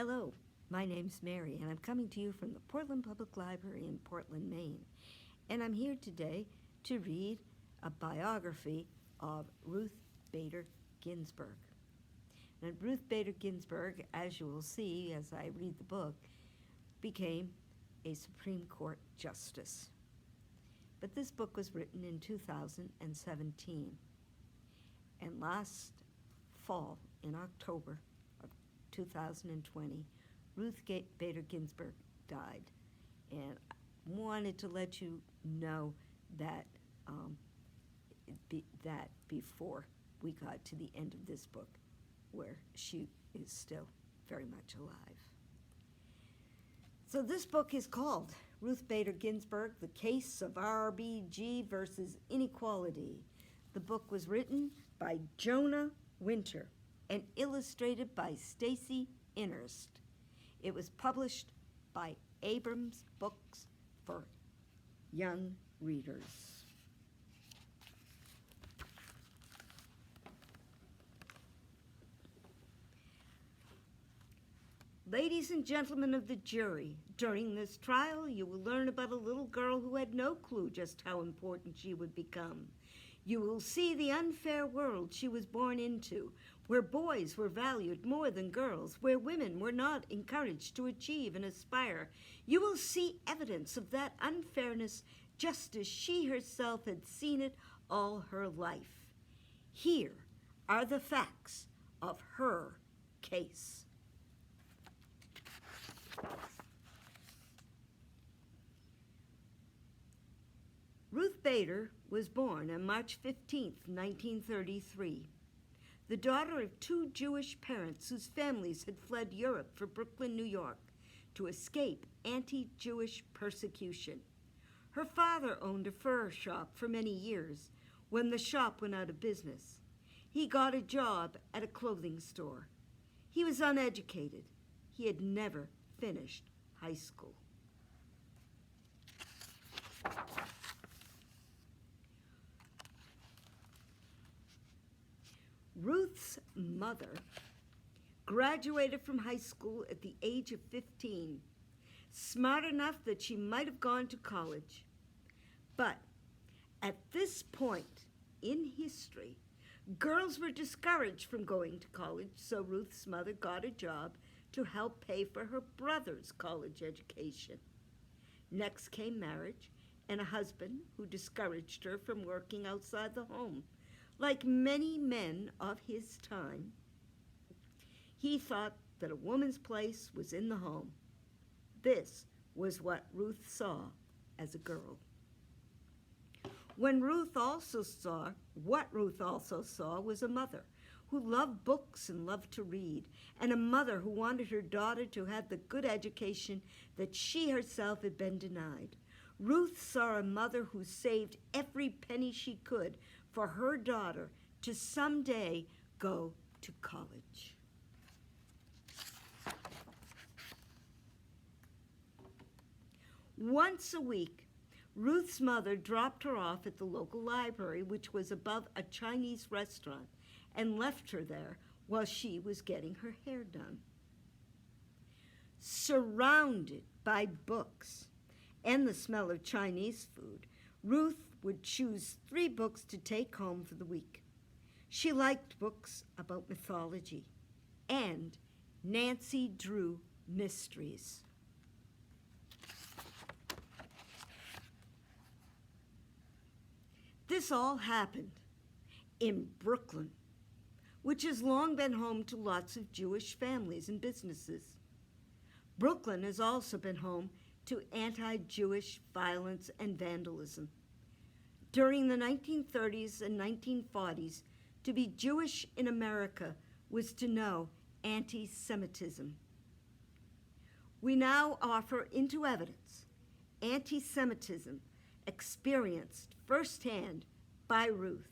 Hello, my name's Mary, and I'm coming to you from the Portland Public Library in Portland, Maine. And I'm here today to read a biography of Ruth Bader Ginsburg. And Ruth Bader Ginsburg, as you will see as I read the book, became a Supreme Court justice. But this book was written in 2017. And last fall, in October of 2020, Ruth Bader Ginsburg died. And I wanted to let you know that that before we got to the end of this book, where she is still very much alive. So this book is called Ruth Bader Ginsburg, The Case of R.B.G versus Inequality. The book was written by Jonah Winters and illustrated by Stacy Innerst. It was published by Abrams Books for young readers. Ladies and gentlemen of the jury, during this trial, you will learn about a little girl who had no clue just how important she would become. You will see the unfair world she was born into, where boys were valued more than girls, where women were not encouraged to achieve and aspire. You will see evidence of that unfairness just as she herself had seen it all her life. Here are the facts of her case. Ruth Bader was born on March 15, 1933, the daughter of two Jewish parents whose families had fled Europe for Brooklyn, New York, to escape anti-Jewish persecution. Her father owned a fur shop for many years. When the shop went out of business, he got a job at a clothing store. He was uneducated. He had never finished high school. Ruth's mother graduated from high school at the age of 15, smart enough that she might have gone to college. But at this point in history, girls were discouraged from going to college, so Ruth's mother got a job to help pay for her brother's college education. Next came marriage and a husband who discouraged her from working outside the home. Like many men of his time, he thought that a woman's place was in the home. This was what Ruth saw as a girl. What Ruth also saw was a mother who loved books and loved to read, and a mother who wanted her daughter to have the good education that she herself had been denied. Ruth saw a mother who saved every penny she could for her daughter to someday go to college. Once a week, Ruth's mother dropped her off at the local library, which was above a Chinese restaurant, and left her there while she was getting her hair done. Surrounded by books and the smell of Chinese food, Ruth would choose 3 books to take home for the week. She liked books about mythology and Nancy Drew mysteries. This all happened in Brooklyn, which has long been home to lots of Jewish families and businesses. Brooklyn has also been home to anti-Jewish violence and vandalism. During the 1930s and 1940s, to be Jewish in America was to know anti-Semitism. We now offer into evidence anti-Semitism experienced firsthand by Ruth.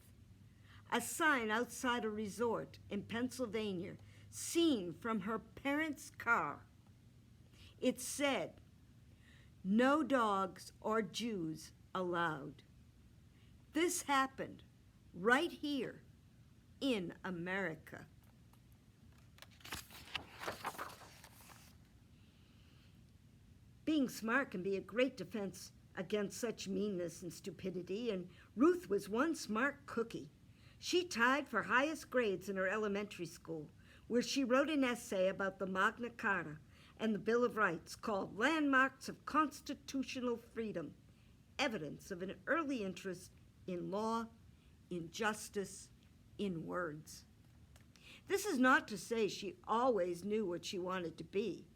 A sign outside a resort in Pennsylvania, seen from her parents' car. It said, "No dogs or Jews allowed." This happened right here in America. Being smart can be a great defense against such meanness and stupidity, and Ruth was one smart cookie. She tied for highest grades in her elementary school, where she wrote an essay about the Magna Carta and the Bill of Rights called Landmarks of Constitutional Freedom, evidence of an early interest in law, in justice, in words. This is not to say she always knew what she wanted to be.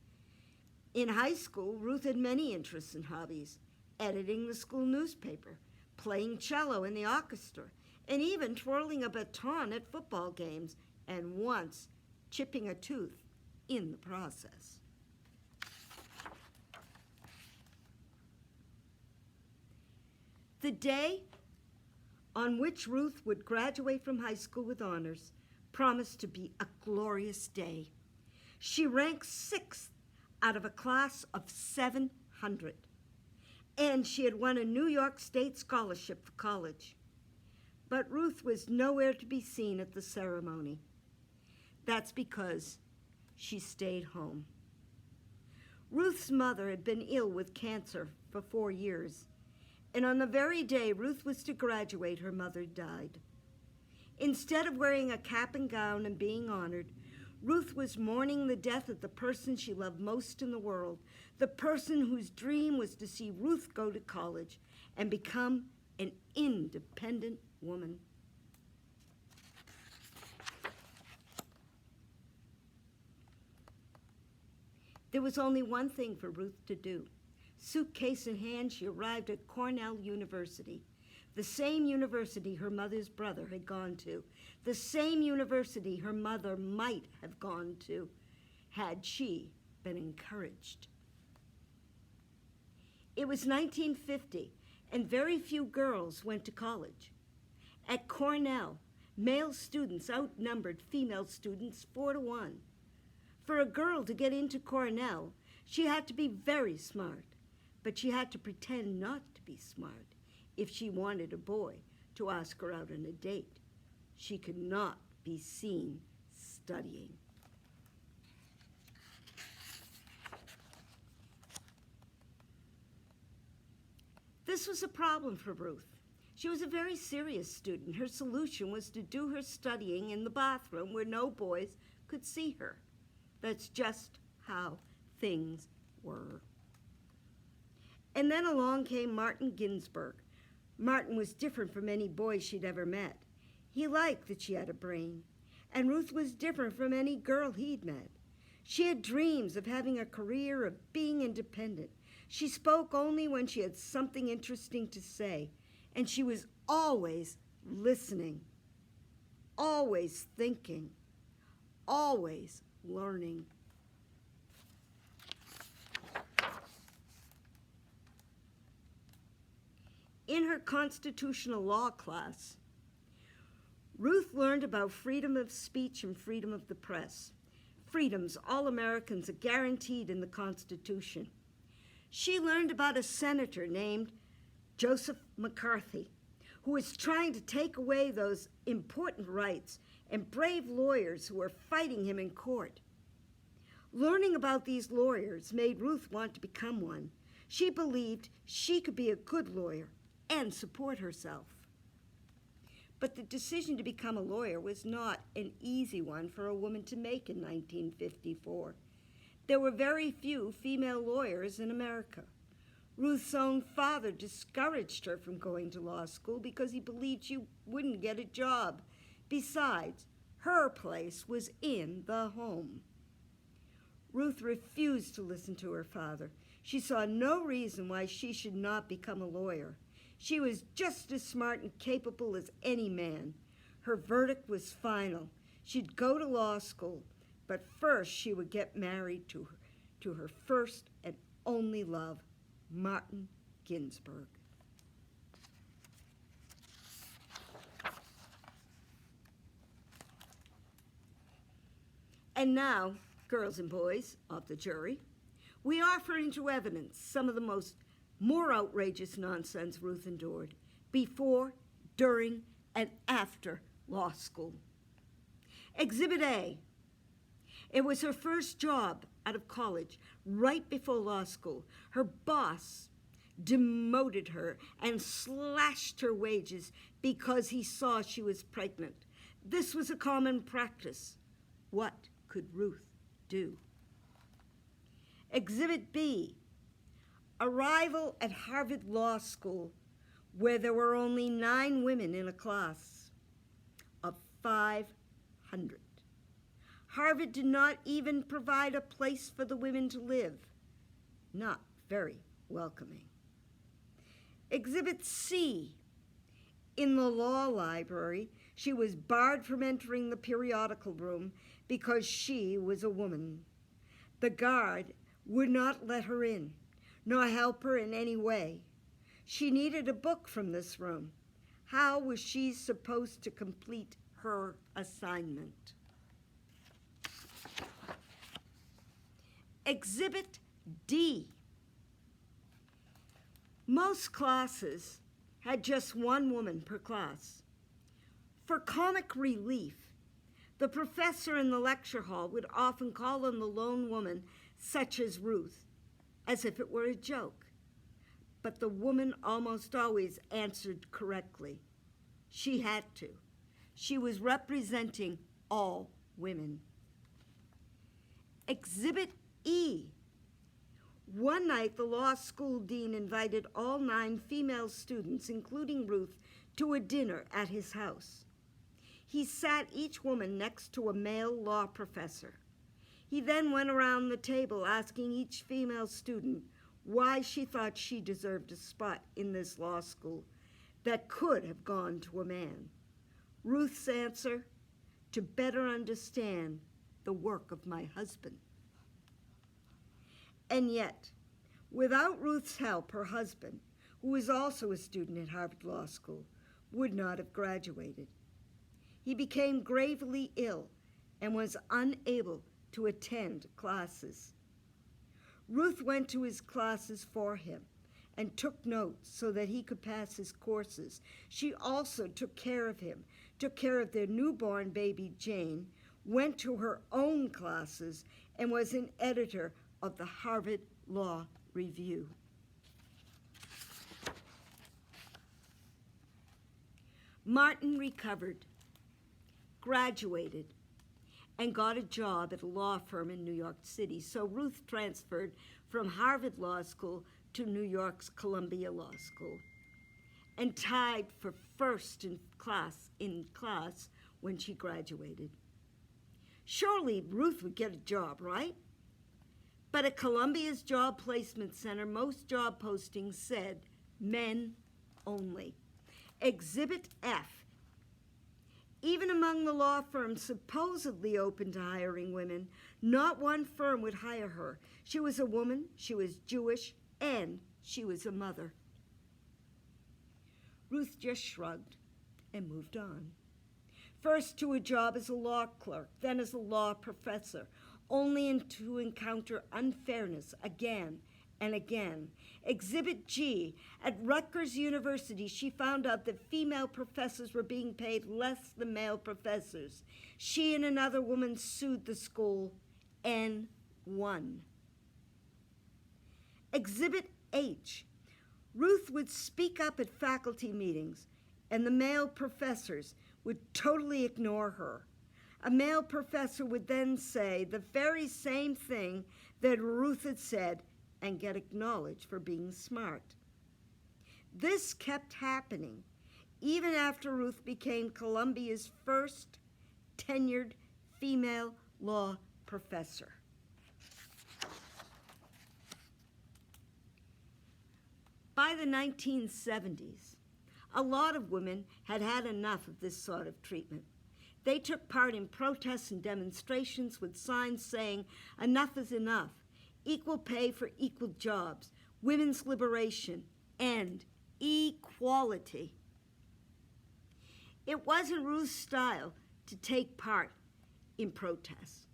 In high school, Ruth had many interests and hobbies: editing the school newspaper, playing cello in the orchestra, and even twirling a baton at football games, and once chipping a tooth in the process. The day on which Ruth would graduate from high school with honors promised to be a glorious day. She ranked 6th out of a class of 700, and she had won a New York State scholarship for college. But Ruth was nowhere to be seen at the ceremony. That's because she stayed home. Ruth's mother had been ill with cancer for 4 years, and on the very day Ruth was to graduate, her mother died. Instead of wearing a cap and gown and being honored, Ruth was mourning the death of the person she loved most in the world, the person whose dream was to see Ruth go to college and become an independent woman. There was only one thing for Ruth to do. Suitcase in hand, she arrived at Cornell University, the same university her mother's brother had gone to, the same university her mother might have gone to had she been encouraged. It was 1950, and very few girls went to college. At Cornell, male students outnumbered female students 4-1. For a girl to get into Cornell, she had to be very smart, but she had to pretend not to be smart if she wanted a boy to ask her out on a date. She could not be seen studying. This was a problem for Ruth. She was a very serious student. Her solution was to do her studying in the bathroom where no boys could see her. That's just how things were. And then along came Martin Ginsburg. Martin was different from any boy she'd ever met. He liked that she had a brain, and Ruth was different from any girl he'd met. She had dreams of having a career, of being independent. She spoke only when she had something interesting to say, and she was always listening, always thinking, always learning. In her constitutional law class, Ruth learned about freedom of speech and freedom of the press, freedoms all Americans are guaranteed in the Constitution. She learned about a senator named Joseph McCarthy, who was trying to take away those important rights, and brave lawyers who were fighting him in court. Learning about these lawyers made Ruth want to become one. She believed she could be a good lawyer and support herself. But the decision to become a lawyer was not an easy one for a woman to make in 1954. There were very few female lawyers in America. Ruth's own father discouraged her from going to law school because he believed she wouldn't get a job. Besides, her place was in the home. Ruth refused to listen to her father. She saw no reason why she should not become a lawyer. She was just as smart and capable as any man. Her verdict was final. She'd go to law school, but first she would get married to her first and only love, Martin Ginsburg. And now, girls and boys of the jury, we offer into evidence some of the more outrageous nonsense Ruth endured before, during, and after law school. Exhibit A. It was her first job out of college right before law school. Her boss demoted her and slashed her wages because he saw she was pregnant. This was a common practice. What could Ruth do? Exhibit B, arrival at Harvard Law School, where there were only 9 women in a class of 500. Harvard did not even provide a place for the women to live. Not very welcoming. Exhibit C, in the law library, she was barred from entering the periodical room because she was a woman. The guard would not let her in, nor help her in any way. She needed a book from this room. How was she supposed to complete her assignment? Exhibit D. Most classes had just 1 woman per class. For comic relief, the professor in the lecture hall would often call on the lone woman, such as Ruth, as if it were a joke. But the woman almost always answered correctly. She had to. She was representing all women. Exhibit E. One night, the law school dean invited all 9 female students, including Ruth, to a dinner at his house. He sat each woman next to a male law professor. He then went around the table asking each female student why she thought she deserved a spot in this law school that could have gone to a man. Ruth's answer, to better understand the work of my husband. And yet, without Ruth's help, her husband, who was also a student at Harvard Law School, would not have graduated. He became gravely ill and was unable to attend classes. Ruth went to his classes for him and took notes so that he could pass his courses. She also took care of him, took care of their newborn baby Jane, went to her own classes, and was an editor of the Harvard Law Review. Martin recovered, graduated, and got a job at a law firm in New York City. So Ruth transferred from Harvard Law School to New York's Columbia Law School and tied for first in class when she graduated. Surely Ruth would get a job, right? But at Columbia's Job Placement Center, most job postings said men only. Exhibit F. Even among the law firms supposedly open to hiring women, not one firm would hire her. She was a woman, she was Jewish, and she was a mother. Ruth just shrugged and moved on. First to a job as a law clerk, then as a law professor, only to encounter unfairness again and again. Exhibit G, at Rutgers University, she found out that female professors were being paid less than male professors. She and another woman sued the school and won. Exhibit H, Ruth would speak up at faculty meetings, and the male professors would totally ignore her. A male professor would then say the very same thing that Ruth had said and get acknowledged for being smart. This kept happening even after Ruth became Columbia's first tenured female law professor. By the 1970s, a lot of women had had enough of this sort of treatment. They took part in protests and demonstrations with signs saying, "Enough is enough, equal pay for equal jobs, women's liberation, and equality." It wasn't Ruth's style to take part in protests,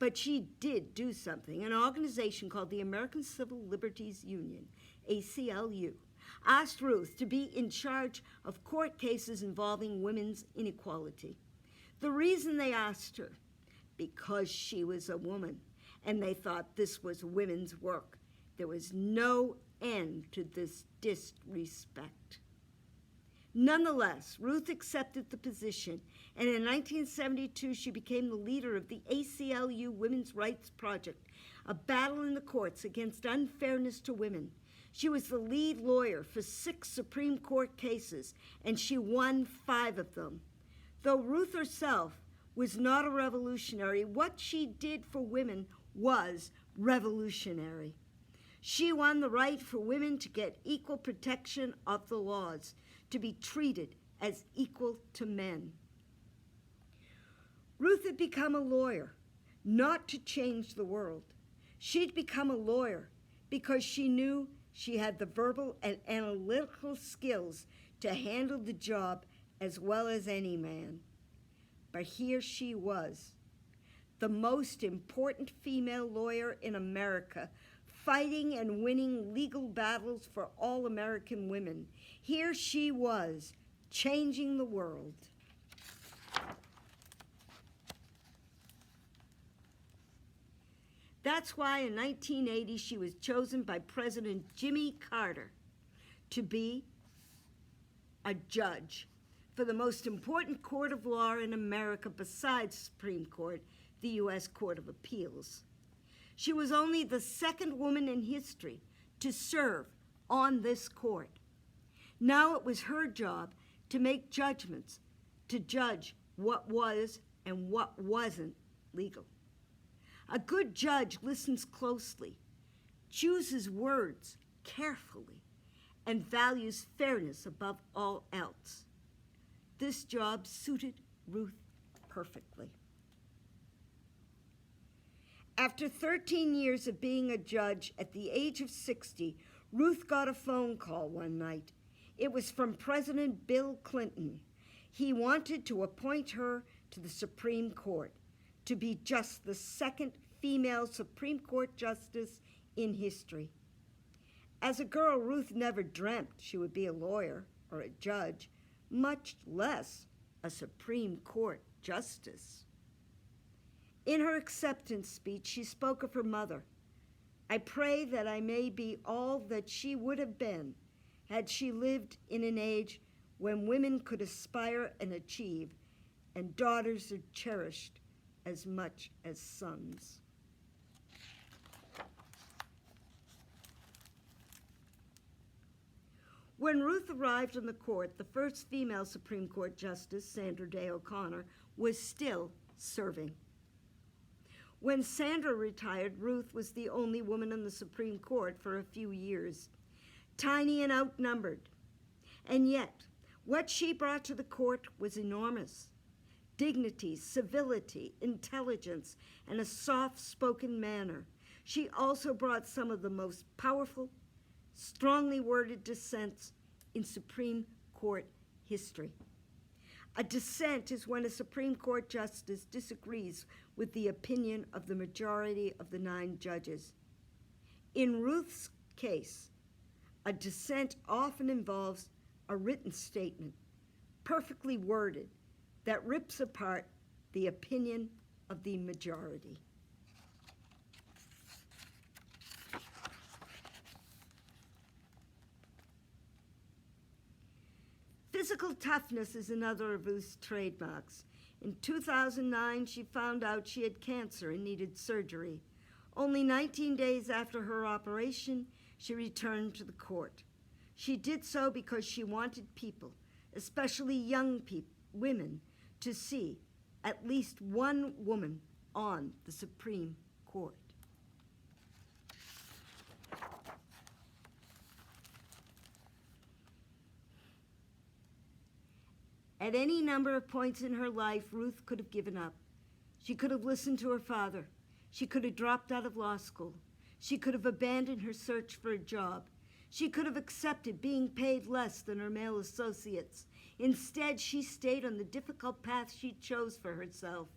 but she did do something. An organization called the American Civil Liberties Union, ACLU, asked Ruth to be in charge of court cases involving women's inequality. The reason they asked her, because she was a woman, and they thought this was women's work. There was no end to this disrespect. Nonetheless, Ruth accepted the position, and in 1972 she became the leader of the ACLU Women's Rights Project, a battle in the courts against unfairness to women. She was the lead lawyer for 6 Supreme Court cases, and she won 5 of them. Though Ruth herself was not a revolutionary, what she did for women was revolutionary. She won the right for women to get equal protection of the laws, to be treated as equal to men. Ruth had become a lawyer, not to change the world. She'd become a lawyer because she knew she had the verbal and analytical skills to handle the job as well as any man. But here she was, the most important female lawyer in America, fighting and winning legal battles for all American women. Here she was, changing the world. That's why in 1980 she was chosen by President Jimmy Carter to be a judge for the most important court of law in America besides Supreme Court, the U.S. Court of Appeals. She was only the 2nd woman in history to serve on this court. Now it was her job to make judgments, to judge what was and what wasn't legal. A good judge listens closely, chooses words carefully, and values fairness above all else. This job suited Ruth perfectly. After 13 years of being a judge, at the age of 60, Ruth got a phone call one night. It was from President Bill Clinton. He wanted to appoint her to the Supreme Court, to be just the 2nd female Supreme Court justice in history. As a girl, Ruth never dreamt she would be a lawyer or a judge, much less a Supreme Court justice. In her acceptance speech, she spoke of her mother. I pray that I may be all that she would have been had she lived in an age when women could aspire and achieve, and daughters are cherished as much as sons. When Ruth arrived on the court, the first female Supreme Court Justice, Sandra Day O'Connor, was still serving. When Sandra retired, Ruth was the only woman in the Supreme Court for a few years, tiny and outnumbered. And yet, what she brought to the court was enormous. Dignity, civility, intelligence, and a soft-spoken manner. She also brought some of the most powerful, strongly worded dissents in Supreme Court history. A dissent is when a Supreme Court justice disagrees with the opinion of the majority of the 9 judges. In Ruth's case, a dissent often involves a written statement, perfectly worded, that rips apart the opinion of the majority. Physical toughness is another of Ruth's trademarks. In 2009, she found out she had cancer and needed surgery. Only 19 days after her operation, she returned to the court. She did so because she wanted people, especially young women, to see at least one woman on the Supreme Court. At any number of points in her life, Ruth could have given up. She could have listened to her father. She could have dropped out of law school. She could have abandoned her search for a job. She could have accepted being paid less than her male associates. Instead, she stayed on the difficult path she chose for herself,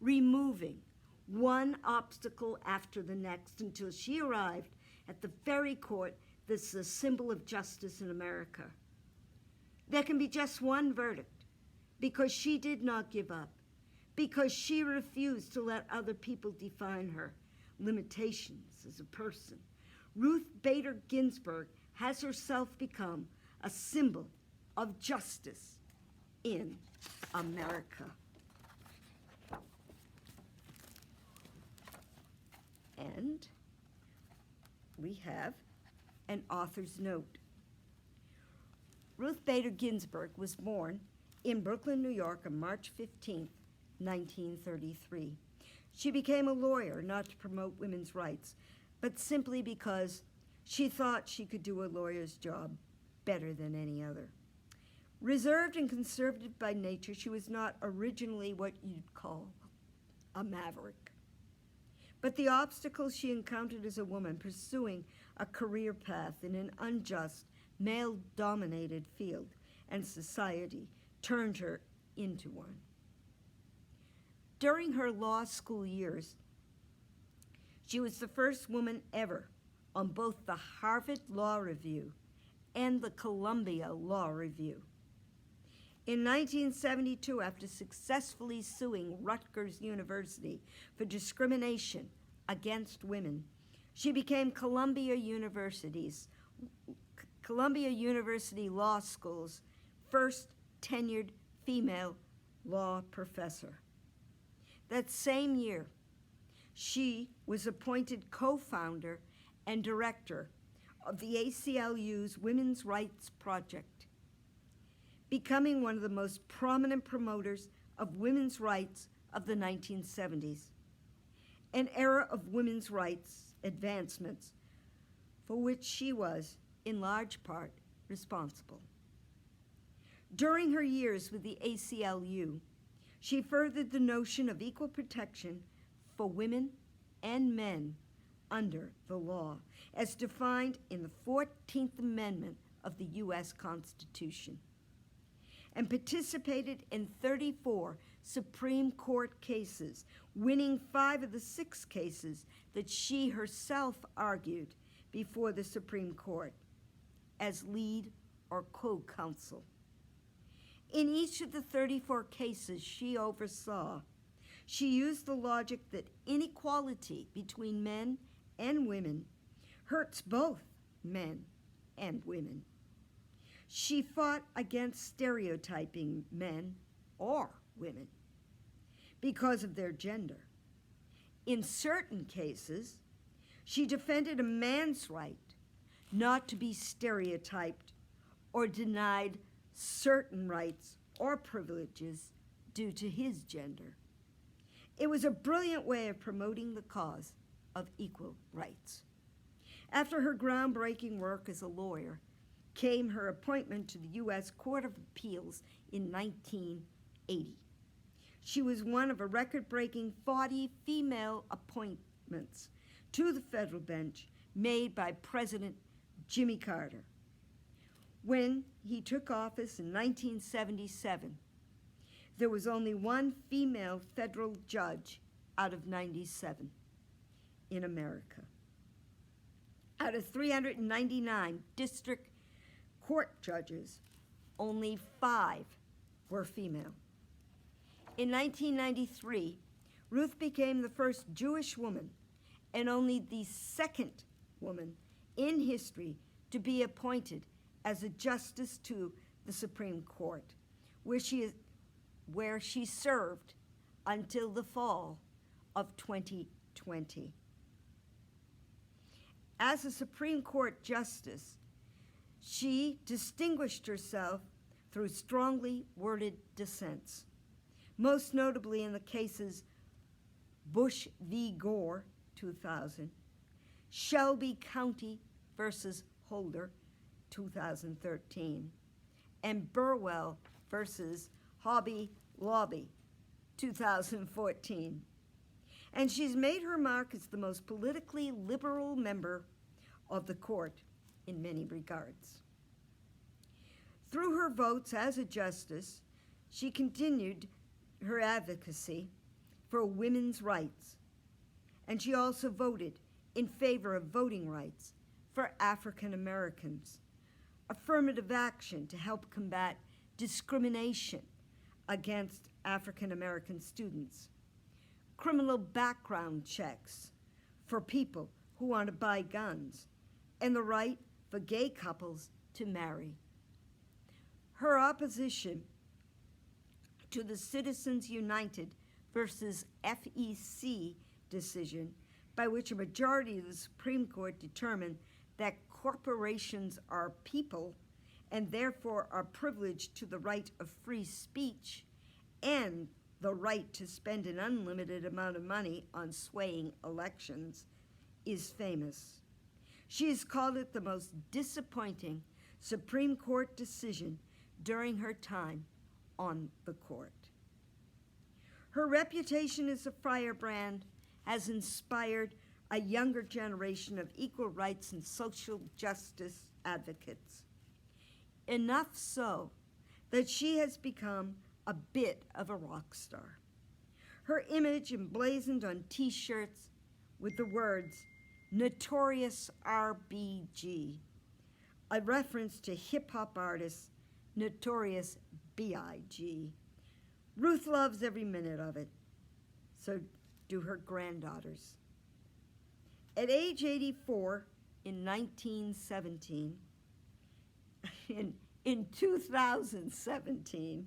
removing one obstacle after the next until she arrived at the very court that's the symbol of justice in America. There can be just one verdict, because she did not give up, because she refused to let other people define her, limitations as a person, Ruth Bader Ginsburg has herself become a symbol of justice in America. And we have an author's note. Ruth Bader Ginsburg was born in Brooklyn, New York on March 15, 1933. She became a lawyer not to promote women's rights, but simply because she thought she could do a lawyer's job better than any other. Reserved and conservative by nature, she was not originally what you'd call a maverick. But the obstacles she encountered as a woman pursuing a career path in an unjust, male-dominated field and society turned her into one. During her law school years, she was the first woman ever on both the Harvard Law Review and the Columbia Law Review. In 1972, after successfully suing Rutgers University for discrimination against women, she became Columbia University Law School's first tenured female law professor. That same year, she was appointed co-founder and director of the ACLU's Women's Rights Project, becoming one of the most prominent promoters of women's rights of the 1970s, an era of women's rights advancements for which she was, in large part, responsible. During her years with the ACLU, she furthered the notion of equal protection for women and men under the law, as defined in the 14th Amendment of the U.S. Constitution, and participated in 34 Supreme Court cases, winning 5 of the 6 cases that she herself argued before the Supreme Court as lead or co-counsel. In each of the 34 cases she oversaw, she used the logic that inequality between men and women hurts both men and women. She fought against stereotyping men or women because of their gender. In certain cases, she defended a man's right not to be stereotyped or denied certain rights or privileges due to his gender. It was a brilliant way of promoting the cause of equal rights. After her groundbreaking work as a lawyer came her appointment to the U.S. Court of Appeals in 1980. She was one of a record-breaking 40 female appointments to the federal bench made by President Jimmy Carter. When he took office in 1977, there was only one female federal judge out of 97 in America. Out of 399 district court judges, only 5 were female. In 1993, Ruth became the first Jewish woman and only the second woman in history to be appointed as a justice to the Supreme Court, where she served until the fall of 2020. As a Supreme Court justice, she distinguished herself through strongly worded dissents, most notably in the cases Bush v. Gore, 2000, Shelby County versus Holder, 2013, and Burwell versus Hobby Lobby, 2014. And she's made her mark as the most politically liberal member of the court in many regards. Through her votes as a justice, she continued her advocacy for women's rights, and she also voted in favor of voting rights for African Americans, affirmative action to help combat discrimination against African American students, criminal background checks for people who want to buy guns, and the right for gay couples to marry. Her opposition to the Citizens United versus FEC decision, by which a majority of the Supreme Court determined that corporations are people and therefore are privileged to the right of free speech and the right to spend an unlimited amount of money on swaying elections, is famous. She has called it the most disappointing Supreme Court decision during her time on the court. Her reputation as a firebrand has inspired a younger generation of equal rights and social justice advocates. Enough so that she has become a bit of a rock star. Her image emblazoned on T-shirts with the words, "Notorious R.B.G., a reference to hip-hop artist Notorious B.I.G. Ruth loves every minute of it, so do her granddaughters. At age 84 in 1917, in 2017,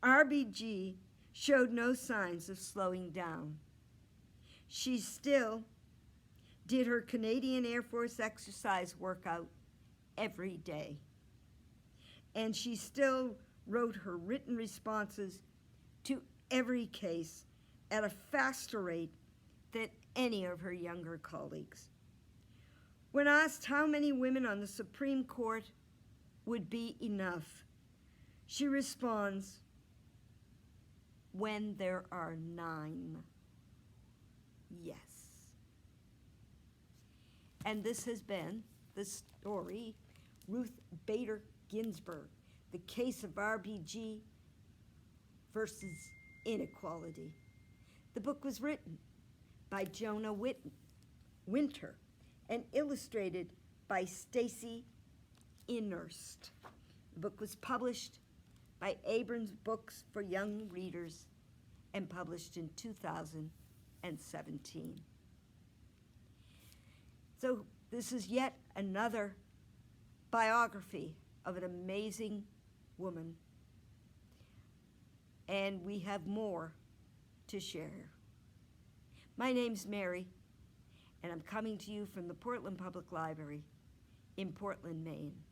R.B.G. showed no signs of slowing down. She still did her Canadian Air Force exercise workout every day. And she still wrote her written responses to every case at a faster rate than any of her younger colleagues. When asked how many women on the Supreme Court would be enough, she responds, "When there are 9. Yes." And this has been the story, Ruth Bader Ginsburg, the case of R.B.G. versus Inequality. The book was written by Jonah Winters and illustrated by Stacy Innerst. The book was published by Abrams Books for Young Readers and published in 2017. So this is yet another biography of an amazing woman, and we have more to share. My name's Mary, and I'm coming to you from the Portland Public Library in Portland, Maine.